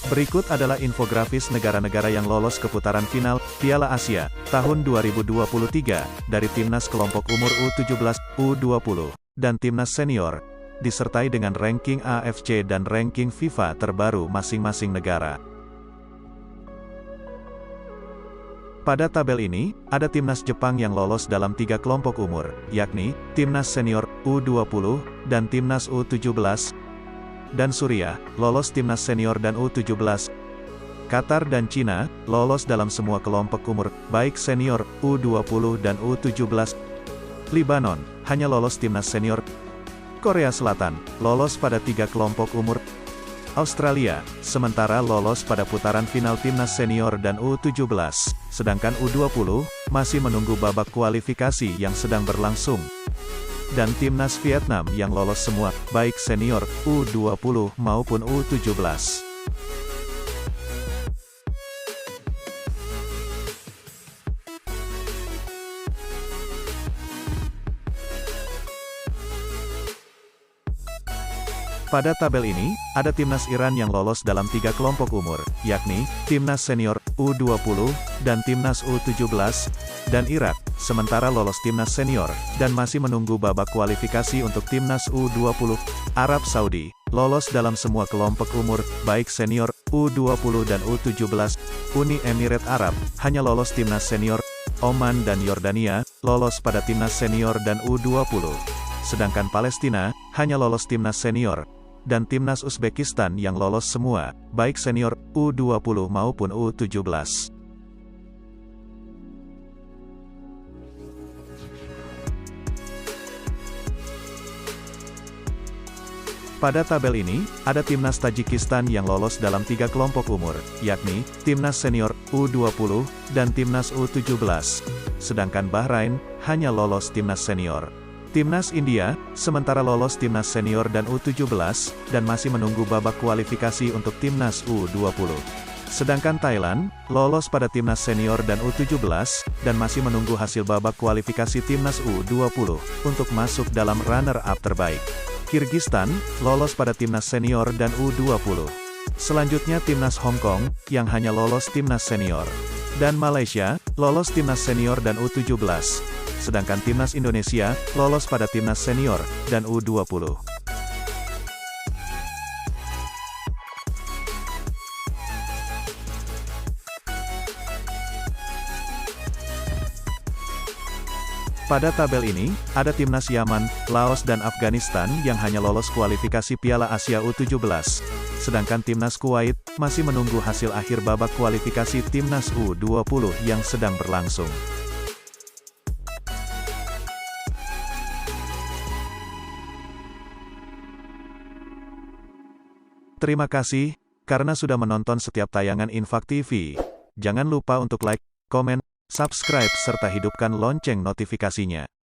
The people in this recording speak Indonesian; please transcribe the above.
Berikut adalah infografis negara-negara yang lolos ke putaran final Piala Asia tahun 2023 dari timnas kelompok umur U17, U20, dan timnas senior, disertai dengan ranking AFC dan ranking FIFA terbaru masing-masing negara. Pada tabel ini, ada timnas Jepang yang lolos dalam 3 kelompok umur, yakni timnas senior U20 dan timnas U17, dan Suriah lolos timnas senior dan U17. Qatar dan Cina lolos dalam semua kelompok umur, baik senior, U20 dan U17. Lebanon hanya lolos timnas senior. Korea Selatan lolos pada 3 kelompok umur. Australia sementara lolos pada putaran final timnas senior dan U17, sedangkan U20 masih menunggu babak kualifikasi yang sedang berlangsung. Dan timnas Vietnam yang lolos semua, baik senior, U20 maupun U17. Pada tabel ini, ada timnas Iran yang lolos dalam 3 kelompok umur, yakni timnas senior, U20, dan timnas U17, dan Irak sementara lolos timnas senior, dan masih menunggu babak kualifikasi untuk timnas U20. Arab Saudi lolos dalam semua kelompok umur, baik senior, U20 dan U17. Uni Emirat Arab hanya lolos timnas senior. Oman dan Yordania lolos pada timnas senior dan U20. Sedangkan Palestina hanya lolos timnas senior, dan timnas Uzbekistan yang lolos semua, baik senior, U20 maupun U17. Pada tabel ini, ada timnas Tajikistan yang lolos dalam 3 kelompok umur, yakni timnas senior, U20, dan timnas U17. Sedangkan Bahrain hanya lolos timnas senior. Timnas India sementara lolos timnas senior dan U17, dan masih menunggu babak kualifikasi untuk timnas U20. Sedangkan Thailand lolos pada timnas senior dan U17, dan masih menunggu hasil babak kualifikasi timnas U20 untuk masuk dalam runner-up terbaik. Kirgistan lolos pada timnas senior dan U20. Selanjutnya timnas Hong Kong yang hanya lolos timnas senior. Dan Malaysia lolos timnas senior dan U17. Sedangkan timnas Indonesia lolos pada timnas senior dan U20. Pada tabel ini, ada timnas Yaman, Laos dan Afghanistan yang hanya lolos kualifikasi Piala Asia U17. Sedangkan timnas Kuwait masih menunggu hasil akhir babak kualifikasi timnas U20 yang sedang berlangsung. Terima kasih karena sudah menonton setiap tayangan Infak TV. Jangan lupa untuk like, komen, subscribe serta hidupkan lonceng notifikasinya.